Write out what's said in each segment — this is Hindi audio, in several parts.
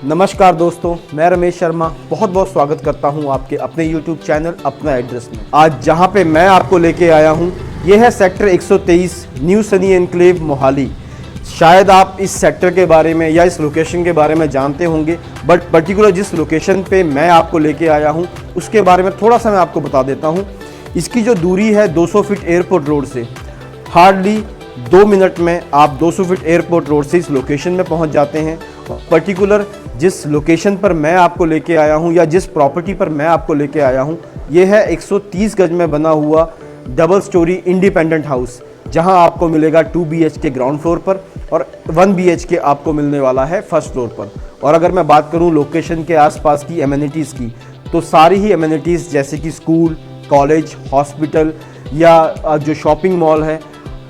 नमस्कार दोस्तों, मैं रमेश शर्मा बहुत बहुत स्वागत करता हूं आपके अपने YouTube चैनल अपना एड्रेस में। आज जहां पे मैं आपको लेके आया हूं, यह है sector 123 new Sunny enclave Mohali. शायद आप इस सेक्टर के बारे में या इस लोकेशन के बारे में जानते होंगे, बट पर्टिकुलर जिस लोकेशन पे मैं आपको लेके आया हूं उसके बारे में थोड़ा सा मैं आपको बता देता हूँ। इसकी जो दूरी है 200 फीट एयरपोर्ट रोड से, हार्डली 2 मिनट में आप 200 फीट एयरपोर्ट रोड से इस लोकेशन में पहुंच जाते हैं। पर्टिकुलर जिस लोकेशन पर मैं आपको लेके आया हूं या जिस प्रॉपर्टी पर मैं आपको लेके आया हूं, यह है 130 गज में बना हुआ डबल स्टोरी इंडिपेंडेंट हाउस, जहां आपको मिलेगा 2 BHK ग्राउंड फ्लोर पर और 1 BHK आपको मिलने वाला है फर्स्ट फ्लोर पर। और अगर मैं बात करूं लोकेशन के आसपास की एमिनिटीज़ की, तो सारी ही एमिनिटीज़ जैसे कि स्कूल, कॉलेज, हॉस्पिटल या जो शॉपिंग मॉल है,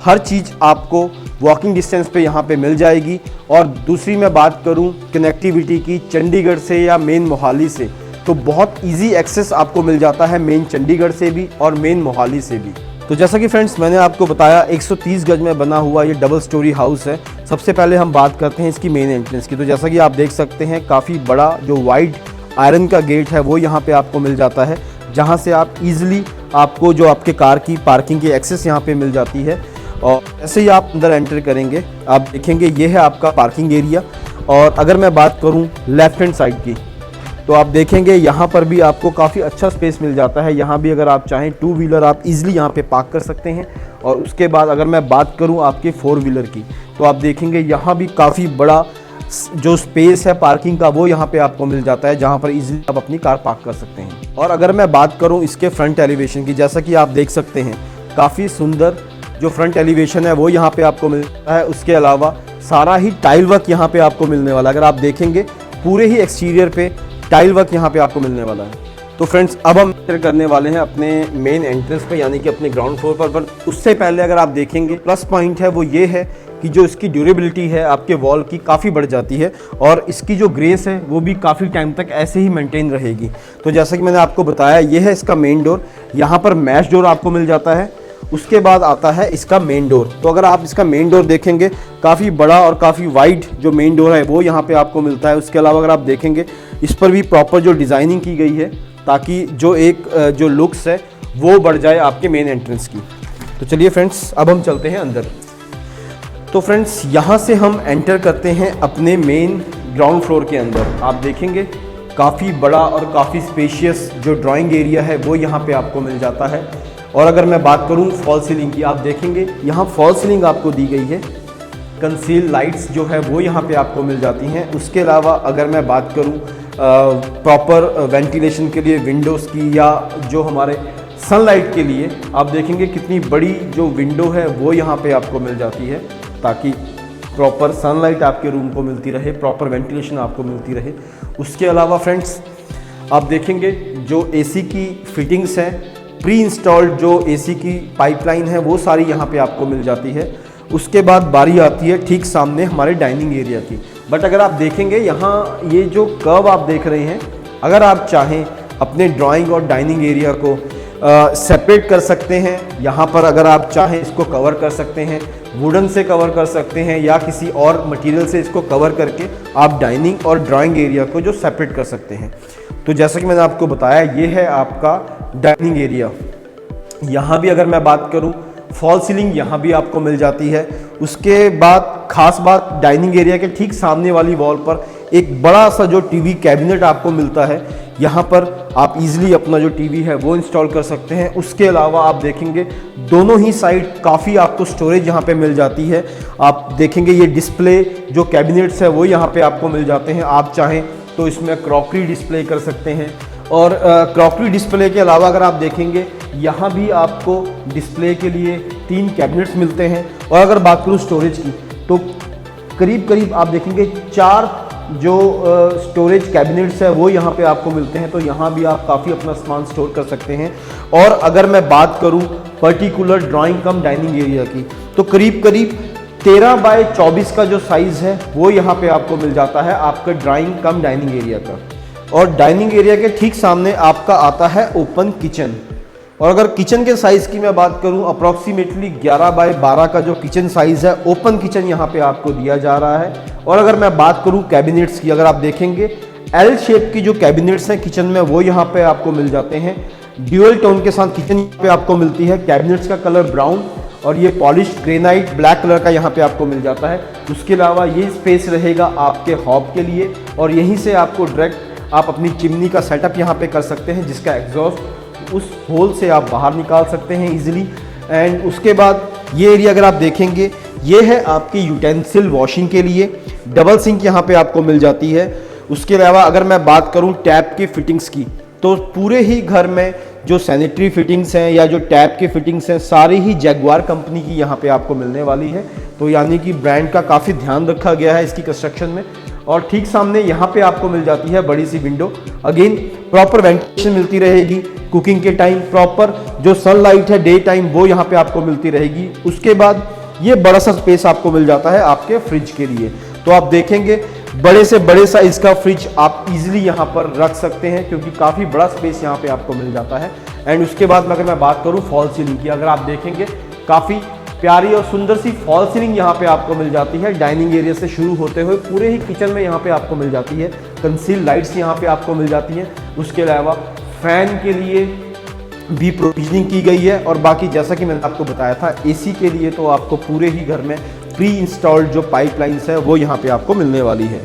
हर चीज़ आपको वॉकिंग डिस्टेंस पे यहाँ पे मिल जाएगी। और दूसरी मैं बात करूँ कनेक्टिविटी की, चंडीगढ़ से या मेन मोहाली से, तो बहुत इजी एक्सेस आपको मिल जाता है मेन चंडीगढ़ से भी और मेन मोहाली से भी। तो जैसा कि फ्रेंड्स मैंने आपको बताया 130 गज में बना हुआ ये डबल स्टोरी हाउस है। सबसे पहले हम बात करते हैं इसकी मेन एंट्रेंस की। तो जैसा कि आप देख सकते हैं, काफ़ी बड़ा जो वाइड आयरन का गेट है वो यहाँ पे आपको मिल जाता है, जहाँ से आप इजीली आपको जो आपके कार की पार्किंग की एक्सेस यहाँ पे मिल जाती है। और ऐसे ही आप अंदर एंटर करेंगे, आप देखेंगे ये है आपका पार्किंग एरिया। और अगर मैं बात करूं लेफ़्ट हैंड साइड की, तो आप देखेंगे यहाँ पर भी आपको काफ़ी अच्छा स्पेस मिल जाता है। यहाँ भी अगर आप चाहें 2 व्हीलर आप इजीली यहाँ पे पार्क कर सकते हैं। और उसके बाद अगर मैं बात करूँ आपके 4 व्हीलर की, तो आप देखेंगे यहाँ भी काफ़ी बड़ा जो स्पेस है पार्किंग का वो यहाँ पे आपको मिल जाता है, जहाँ पर इजीली आप अपनी कार पार्क कर सकते हैं। और अगर मैं बात करूँ इसके फ्रंट एलिवेशन की, जैसा कि आप देख सकते हैं काफ़ी सुंदर जो फ्रंट एलिवेशन है वो यहाँ पे आपको मिलता है। उसके अलावा सारा ही टाइल वर्क यहाँ पे आपको मिलने वाला है। अगर आप देखेंगे पूरे ही एक्सटीरियर पे टाइल वर्क यहाँ पे आपको मिलने वाला है। तो फ्रेंड्स अब हम एंटर करने वाले हैं अपने मेन एंट्रेंस पे, यानी कि अपने ग्राउंड फ्लोर पर। उससे पहले अगर आप देखेंगे प्लस पॉइंट है वो ये है कि जो इसकी ड्यूरेबिलिटी है आपके वॉल की काफ़ी बढ़ जाती है और इसकी जो ग्रेस है वो भी काफ़ी टाइम तक ऐसे ही मेंटेन रहेगी। तो जैसा कि मैंने आपको बताया, ये है इसका मेन डोर। यहाँ पर मैश डोर आपको मिल जाता है। उसके बाद आता है इसका मेन डोर। तो अगर आप इसका मेन डोर देखेंगे, काफ़ी बड़ा और काफ़ी वाइड जो मेन डोर है वो यहाँ पे आपको मिलता है। उसके अलावा अगर आप देखेंगे इस पर भी प्रॉपर जो डिज़ाइनिंग की गई है, ताकि जो एक जो लुक्स है वो बढ़ जाए आपके मेन एंट्रेंस की। तो चलिए फ्रेंड्स अब हम चलते हैं अंदर। तो फ्रेंड्स यहाँ से हम एंटर करते हैं अपने मेन ग्राउंड फ्लोर के अंदर। आप देखेंगे काफ़ी बड़ा और काफ़ी स्पेशियस जो ड्राइंग एरिया है वो यहाँ पे आपको मिल जाता है। और अगर मैं बात करूं फॉल सीलिंग की, आप देखेंगे यहाँ फॉल सीलिंग आपको दी गई है। कंसील लाइट्स जो है वो यहाँ पे आपको मिल जाती हैं। उसके अलावा अगर मैं बात करूं प्रॉपर वेंटिलेशन के लिए विंडोज़ की या जो हमारे सनलाइट के लिए, आप देखेंगे कितनी बड़ी जो विंडो है वो यहाँ पे आपको मिल जाती है, ताकि प्रॉपर सनलाइट आपके रूम को मिलती रहे, प्रॉपर वेंटिलेशन आपको मिलती रहे। उसके अलावा फ्रेंड्स आप देखेंगे जो AC की फिटिंग्स हैं, प्री इंस्टॉल्ड जो AC की पाइपलाइन है वो सारी यहाँ पे आपको मिल जाती है। उसके बाद बारी आती है ठीक सामने हमारे डाइनिंग एरिया की। बट अगर आप देखेंगे यहाँ ये जो कर्व आप देख रहे हैं, अगर आप चाहें अपने ड्राइंग और डाइनिंग एरिया को सेपरेट कर सकते हैं। यहाँ पर अगर आप चाहें इसको कवर कर सकते हैं, वुडन से कवर कर सकते हैं या किसी और मटेरियल से इसको कवर करके आप डाइनिंग और ड्राइंग एरिया को जो सेपरेट कर सकते हैं। तो जैसा कि मैंने आपको बताया, ये है आपका डाइनिंग एरिया। यहाँ भी अगर मैं बात करूँ फॉल सीलिंग यहाँ भी आपको मिल जाती है। उसके बाद खास बात, डाइनिंग एरिया के ठीक सामने वाली वॉल पर एक बड़ा सा जो टीवी कैबिनेट आपको मिलता है। यहाँ पर आप इजीली अपना जो टीवी है वो इंस्टॉल कर सकते हैं। उसके अलावा आप देखेंगे दोनों ही साइड काफ़ी आपको स्टोरेज यहाँ पे मिल जाती है। आप देखेंगे ये डिस्प्ले जो कैबिनेट्स है वो यहाँ पे आपको मिल जाते हैं। आप चाहें तो इसमें क्रॉकरी डिस्प्ले कर सकते हैं। और क्रॉकरी डिस्प्ले के अलावा अगर आप देखेंगे यहाँ भी आपको डिस्प्ले के लिए 3 कैबिनेट्स मिलते हैं। और अगर बात करूँ स्टोरेज की, तो करीब करीब आप देखेंगे 4 जो स्टोरेज कैबिनेट्स है वो यहाँ पे आपको मिलते हैं। तो यहाँ भी आप काफ़ी अपना सामान स्टोर कर सकते हैं। और अगर मैं बात करूँ पर्टिकुलर ड्राइंग कम डाइनिंग एरिया की, तो करीब करीब 13 बाय 24 का जो साइज़ है वो यहाँ पे आपको मिल जाता है आपका ड्राइंग कम डाइनिंग एरिया का। और डाइनिंग एरिया के ठीक सामने आपका आता है ओपन किचन। और अगर किचन के साइज़ की मैं बात करूं, अप्रॉक्सीमेटली 11 बाय 12 का जो किचन साइज़ है, ओपन किचन यहाँ पे आपको दिया जा रहा है। और अगर मैं बात करूं कैबिनेट्स की, अगर आप देखेंगे एल शेप की जो कैबिनेट्स हैं किचन में वो यहाँ पे आपको मिल जाते हैं। ड्यूअल टोन के साथ किचन पे आपको मिलती है। कैबिनेट्स का कलर ब्राउन और ये पॉलिश्ड ग्रेनाइट ब्लैक कलर का यहाँ पे आपको मिल जाता है। उसके अलावा ये स्पेस रहेगा आपके हॉब के लिए और यहीं से आपको डायरेक्ट आप अपनी चिमनी का सेटअप यहाँ पे कर सकते हैं, जिसका एग्जॉस्ट उस होल से आप बाहर निकाल सकते हैं इजीली। एंड उसके बाद ये एरिया अगर आप देखेंगे, ये है आपकी यूटेंसिल वॉशिंग के लिए। डबल सिंक यहाँ पे आपको मिल जाती है। उसके अलावा अगर मैं बात करूँ टैप की फिटिंग्स की, तो पूरे ही घर में जो सैनिटरी फिटिंग्स हैं या जो टैप की फिटिंग्स हैं, सारी ही जैगुआर कंपनी की यहाँ पे आपको मिलने वाली है। तो यानी कि ब्रांड का काफ़ी ध्यान रखा गया है इसकी कंस्ट्रक्शन में। और ठीक सामने यहाँ पे आपको मिल जाती है बड़ी सी विंडो। अगेन प्रॉपर वेंटिलेशन मिलती रहेगी कुकिंग के टाइम। प्रॉपर जो सनलाइट है डे टाइम वो यहाँ पे आपको मिलती रहेगी। उसके बाद ये बड़ा सा स्पेस आपको मिल जाता है आपके फ्रिज के लिए। तो आप देखेंगे बड़े से बड़े साइज का फ्रिज आप इजीली यहाँ पर रख सकते हैं, क्योंकि काफ़ी बड़ा स्पेस यहाँ पे आपको मिल जाता है। एंड उसके बाद अगर मैं बात करूँ फॉल सीलिंग की, अगर आप देखेंगे काफ़ी प्यारी और सुंदर सी फॉल सीलिंग यहाँ पे आपको मिल जाती है। डाइनिंग एरिया से शुरू होते हुए पूरे ही किचन में यहाँ पे आपको मिल जाती है। कंसील लाइट्स यहाँ पे आपको मिल जाती हैं। उसके अलावा फैन के लिए भी प्रोविजनिंग की गई है। और बाकी जैसा कि मैंने आपको बताया था, एसी के लिए तो आपको पूरे ही घर में प्री इंस्टॉल्ड जो पाइपलाइंस है वो यहाँ पे आपको मिलने वाली है।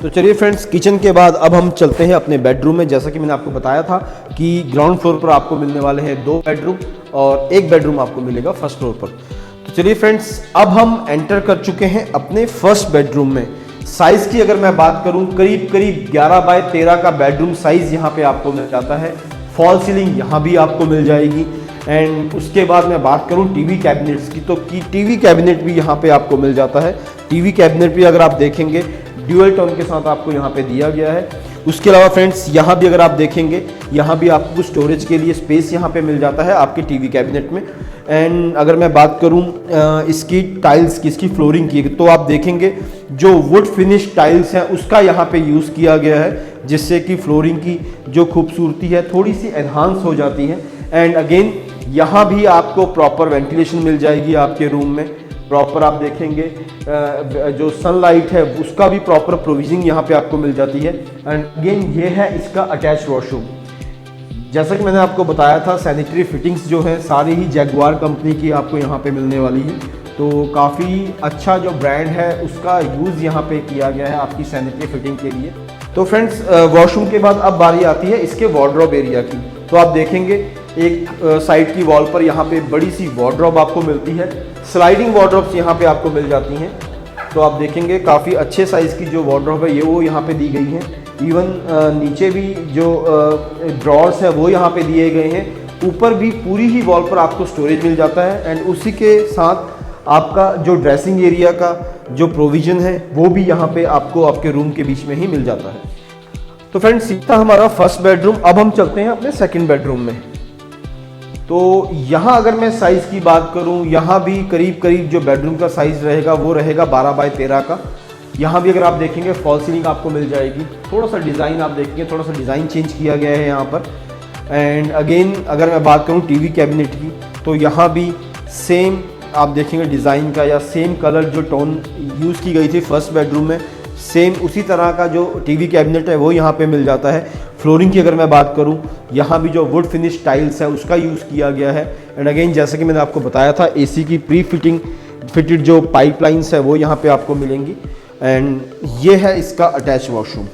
तो चलिए फ्रेंड्स, किचन के बाद अब हम चलते हैं अपने बेडरूम में। जैसा कि मैंने आपको बताया था कि ग्राउंड फ्लोर पर आपको मिलने वाले हैं 2 बेडरूम और 1 बेडरूम आपको मिलेगा फर्स्ट फ्लोर पर। तो चलिए फ्रेंड्स, अब हम एंटर कर चुके हैं अपने फर्स्ट बेडरूम में। साइज़ की अगर मैं बात करूं, करीब 11 बाय 13 का बेडरूम साइज़ यहाँ पे आपको मिल जाता है। फॉल सीलिंग यहाँ भी आपको मिल जाएगी। एंड उसके बाद मैं बात करूं टीवी कैबिनेट्स की, तो टीवी कैबिनेट भी यहाँ पे आपको मिल जाता है। टीवी कैबिनेट भी अगर आप देखेंगे ड्यूअल टोन के साथ आपको यहाँ पे दिया गया है। उसके अलावा फ्रेंड्स, यहाँ भी अगर आप देखेंगे, यहाँ भी आपको स्टोरेज के लिए स्पेस यहाँ पे मिल जाता है आपके टीवी कैबिनेट में। एंड अगर मैं बात करूँ इसकी टाइल्स की, इसकी फ्लोरिंग की, तो आप देखेंगे जो वुड फिनिश टाइल्स हैं उसका यहाँ पे यूज़ किया गया है, जिससे कि फ्लोरिंग की जो खूबसूरती है थोड़ी सी एनहांस हो जाती है। एंड अगेन यहाँ भी आपको प्रॉपर वेंटिलेशन मिल जाएगी आपके रूम में। प्रॉपर आप देखेंगे जो सनलाइट है उसका भी प्रॉपर प्रोविजनिंग यहाँ पे आपको मिल जाती है। एंड अगेन ये है इसका अटैच वॉशरूम। जैसा कि मैंने आपको बताया था, सैनिटरी फिटिंग्स जो है सारी ही जैगुआर कंपनी की आपको यहाँ पे मिलने वाली है। तो काफ़ी अच्छा जो ब्रांड है उसका यूज़ यहाँ पे किया गया है आपकी सैनिटरी फिटिंग के लिए। तो फ्रेंड्स, वॉशरूम के बाद अब बारी आती है इसके वार्डरोब एरिया की। तो आप देखेंगे एक साइड की वॉल पर यहाँ पे बड़ी सी वार्डरोब आपको मिलती है। स्लाइडिंग वार्डरोब्स यहाँ पे आपको मिल जाती हैं। तो आप देखेंगे काफ़ी अच्छे साइज़ की जो वार्डरोब है ये वो यहाँ पे दी गई है। इवन नीचे भी जो ड्रॉर्स है वो यहाँ पे दिए गए हैं। ऊपर भी पूरी ही वॉल पर आपको स्टोरेज मिल जाता है। एंड उसी के साथ आपका जो ड्रेसिंग एरिया का जो प्रोविज़न है वो भी यहाँ पे आपको आपके रूम के बीच में ही मिल जाता है। तो फ्रेंड्स, ये था हमारा फर्स्ट बेडरूम। अब हम चलते हैं अपने सेकंड बेडरूम में। तो यहाँ अगर मैं साइज़ की बात करूँ, यहाँ भी करीब जो बेडरूम का साइज़ रहेगा वो रहेगा 12 बाय 13 का। यहाँ भी अगर आप देखेंगे फॉल सीलिंग आपको मिल जाएगी। थोड़ा सा डिज़ाइन आप देखेंगे, थोड़ा सा डिज़ाइन चेंज किया गया है यहाँ पर। एंड अगेन अगर मैं बात करूँ टीवी कैबिनेट की, तो यहाँ भी सेम आप देखेंगे डिज़ाइन का या सेम कलर जो टोन यूज़ की गई थी फर्स्ट बेडरूम में, सेम उसी तरह का जो टीवी कैबिनेट है वो यहाँ पे मिल जाता है। फ्लोरिंग की अगर मैं बात करूँ, यहाँ भी जो वुड फिनिश टाइल्स है उसका यूज़ किया गया है। एंड अगेन जैसे कि मैंने आपको बताया था, एसी की फिटेड जो पाइपलाइंस है वो यहाँ पे आपको मिलेंगी। एंड ये है इसका अटैच वॉशरूम।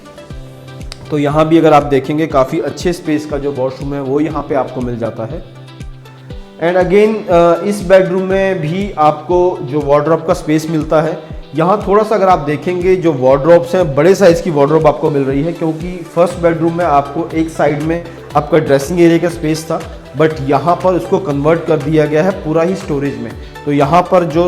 तो यहाँ भी अगर आप देखेंगे काफ़ी अच्छे स्पेस का जो वॉशरूम है वो यहाँ पे आपको मिल जाता है। एंड अगेन इस बेडरूम में भी आपको जो वार्डरोब का स्पेस मिलता है। यहाँ थोड़ा सा अगर आप देखेंगे जो वार्डरोब्स हैं, बड़े साइज़ की वार्डरोब आपको मिल रही है, क्योंकि फर्स्ट बेडरूम में आपको एक साइड में आपका ड्रेसिंग एरिया का स्पेस था, बट यहाँ पर उसको कन्वर्ट कर दिया गया है पूरा ही स्टोरेज में। तो यहाँ पर जो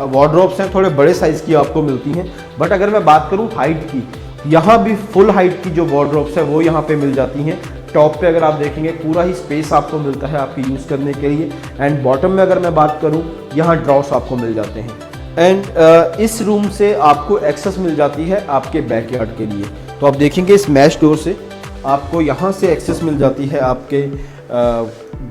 वार्डरोब्स हैं थोड़े बड़े साइज़ की आपको मिलती हैं। बट अगर मैं बात करूँ हाइट की, यहाँ भी फुल हाइट की जो वार्डरोब्स है वो यहाँ पे मिल जाती हैं। टॉप पे अगर आप देखेंगे पूरा ही स्पेस आपको मिलता है आपके यूज़ करने के लिए। एंड बॉटम में अगर मैं बात करूँ, यहाँ ड्रॉर्स आपको मिल जाते हैं। एंड इस रूम से आपको एक्सेस मिल जाती है आपके बैकयार्ड के लिए। तो आप देखेंगे इस मैश डोर से आपको यहाँ से एक्सेस मिल जाती है आपके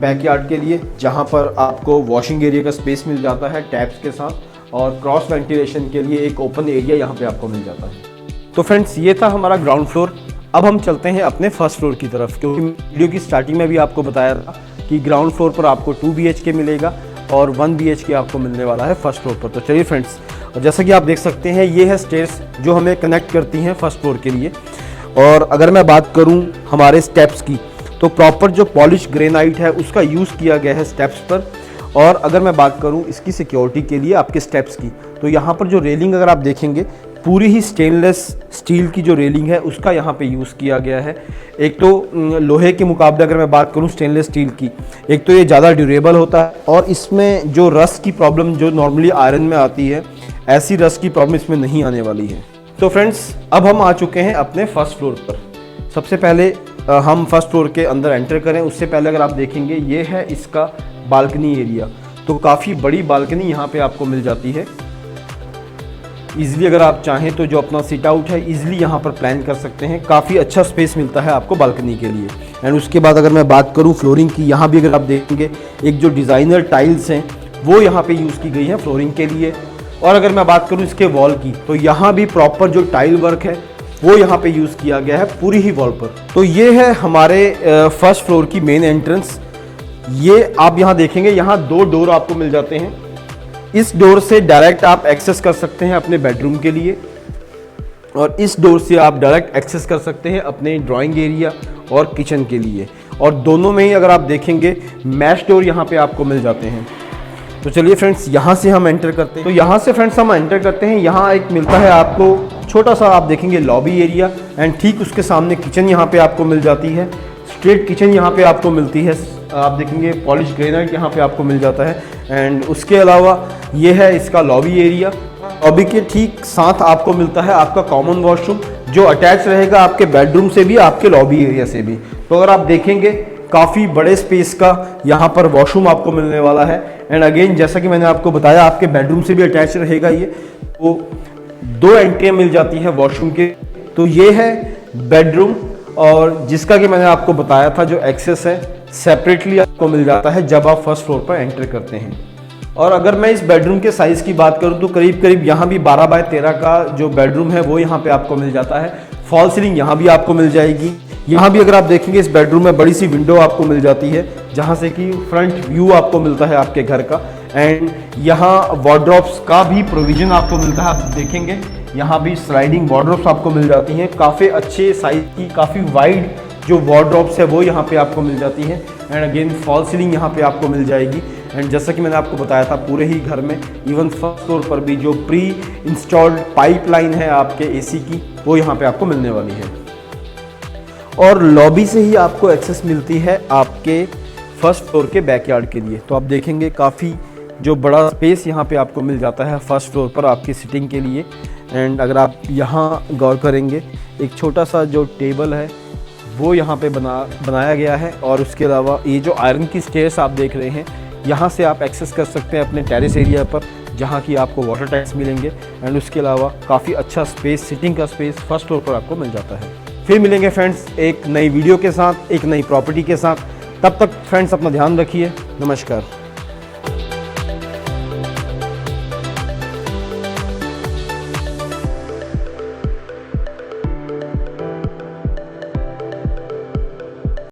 बैकयार्ड के लिए, जहां पर आपको वॉशिंग एरिया का स्पेस मिल जाता है टैप्स के साथ, और क्रॉस वेंटिलेशन के लिए एक ओपन एरिया यहां पे आपको मिल जाता है। तो फ्रेंड्स, ये था हमारा ग्राउंड फ्लोर। अब हम चलते हैं अपने फर्स्ट फ्लोर की तरफ, क्योंकि वीडियो की स्टार्टिंग में भी आपको बताया था कि ग्राउंड फ्लोर पर आपको 2 BHK मिलेगा और 1 BHK आपको मिलने वाला है फर्स्ट फ्लोर पर। तो चलिए फ्रेंड्स, और जैसा कि आप देख सकते हैं, ये है स्टेयर्स जो हमें कनेक्ट करती हैं फर्स्ट फ्लोर के लिए। और अगर मैं बात करूं हमारे स्टेप्स की, तो प्रॉपर जो पॉलिश ग्रेनाइट है उसका यूज़ किया गया है स्टेप्स पर। और अगर मैं बात करूं इसकी सिक्योरिटी के लिए आपके स्टेप्स की, तो यहाँ पर जो रेलिंग अगर आप देखेंगे, पूरी ही स्टेनलेस स्टील की जो रेलिंग है उसका यहाँ पे यूज़ किया गया है। एक तो लोहे के मुकाबले अगर मैं बात करूँ स्टेनलेस स्टील की, एक तो ये ज़्यादा ड्यूरेबल होता है, और इसमें जो रस्ट की प्रॉब्लम जो नॉर्मली आयरन में आती है, ऐसी रस्ट की प्रॉब्लम इसमें नहीं आने वाली है। तो फ्रेंड्स, अब हम आ चुके हैं अपने फर्स्ट फ्लोर पर। सबसे पहले हम फर्स्ट फ्लोर के अंदर एंटर करें, उससे पहले अगर आप देखेंगे, ये है इसका बालकनी एरिया। तो काफ़ी बड़ी बालकनी यहाँ पे आपको मिल जाती है। ईजिली अगर आप चाहें तो जो अपना सिट आउट है ईजिली यहाँ पर प्लान कर सकते हैं। काफ़ी अच्छा स्पेस मिलता है आपको बालकनी के लिए। एंड उसके बाद अगर मैं बात करूँ फ्लोरिंग की, यहाँ भी अगर आप देखेंगे, एक जो डिज़ाइनर टाइल्स हैं वो यहाँ पे यूज़ की गई हैं फ्लोरिंग के लिए। और अगर मैं बात करूँ इसके वॉल की, तो यहाँ भी प्रॉपर जो टाइल वर्क है वो यहाँ पे यूज़ किया गया है पूरी ही वॉल पर। तो ये है हमारे फर्स्ट फ्लोर की मेन एंट्रेंस। ये आप यहाँ देखेंगे, यहाँ 2 डोर आपको मिल जाते हैं। इस डोर से डायरेक्ट आप एक्सेस कर सकते हैं अपने बेडरूम के लिए, और इस डोर से आप डायरेक्ट एक्सेस कर सकते हैं अपने ड्राइंग एरिया और किचन के लिए। और दोनों में ही अगर आप देखेंगे मैश डोर यहाँ पे आपको मिल जाते हैं। तो चलिए फ्रेंड्स, यहाँ से हम एंटर करते हैं। तो यहाँ से फ्रेंड्स हम एंटर करते हैं। यहाँ एक मिलता है आपको छोटा सा, आप देखेंगे, लॉबी एरिया, एंड ठीक उसके सामने किचन यहाँ पे आपको मिल जाती है। स्ट्रेट किचन यहाँ पे आपको मिलती है। आप देखेंगे पॉलिश ग्रेनाइट यहाँ पे आपको मिल जाता है। एंड उसके अलावा ये है इसका लॉबी एरिया। लॉबी के ठीक साथ आपको मिलता है आपका कॉमन वॉशरूम, जो अटैच रहेगा आपके बेडरूम से भी, आपके लॉबी एरिया से भी। तो अगर आप देखेंगे, काफ़ी बड़े स्पेस का यहाँ पर वॉशरूम आपको मिलने वाला है। एंड अगेन, जैसा कि मैंने आपको बताया, आपके बेडरूम से भी अटैच रहेगा ये। तो 2 एंट्रियाँ मिल जाती हैं वॉशरूम के। तो ये है बेडरूम, और जिसका कि मैंने आपको बताया था जो एक्सेस है सेपरेटली आपको मिल जाता है जब आप फर्स्ट फ्लोर पर एंटर करते हैं। और अगर मैं इस बेडरूम के साइज़ की बात करूं, तो करीब करीब यहाँ भी 12 बाय 13 का जो बेडरूम है वो यहाँ पे आपको मिल जाता है। फॉल सीलिंग यहाँ भी आपको मिल जाएगी। यहाँ भी अगर आप देखेंगे, इस बेडरूम में बड़ी सी विंडो आपको मिल जाती है, जहाँ से कि फ्रंट व्यू आपको मिलता है आपके घर का। एंड यहाँ वार्डरोब्स का भी प्रोविजन आपको मिलता है। आप देखेंगे यहाँ भी स्लाइडिंग वार्डरोब्स आपको मिल जाती हैं, काफ़ी अच्छे साइज़ की, काफ़ी वाइड जो वार्डरोब्स है वो यहाँ पे आपको मिल जाती है। एंड अगेन फॉल सीलिंग यहाँ पे आपको मिल जाएगी। एंड जैसा कि मैंने आपको बताया था, पूरे ही घर में, इवन फर्स्ट फ्लोर पर भी जो प्री इंस्टॉल्ड पाइपलाइन है आपके एसी की, वो यहाँ पे आपको मिलने वाली है। और लॉबी से ही आपको एक्सेस मिलती है आपके फर्स्ट फ्लोर के बैकयार्ड के लिए। तो आप देखेंगे काफ़ी जो बड़ा स्पेस यहाँ पे आपको मिल जाता है फर्स्ट फ्लोर पर आपकी सिटिंग के लिए। एंड अगर आप यहाँ गौर करेंगे, एक छोटा सा जो टेबल है वो यहाँ पे बनाया गया है। और उसके अलावा ये जो आयरन की स्टेयर्स आप देख रहे हैं, यहाँ से आप एक्सेस कर सकते हैं अपने टेरेस एरिया पर, जहाँ की आपको वाटर टैंक्स मिलेंगे। एंड उसके अलावा काफ़ी अच्छा स्पेस, सिटिंग का स्पेस फर्स्ट फ्लोर पर आपको मिल जाता है। फिर मिलेंगे फ्रेंड्स एक नई वीडियो के साथ, एक नई प्रॉपर्टी के साथ। तब तक फ्रेंड्स अपना ध्यान रखिए। नमस्कार।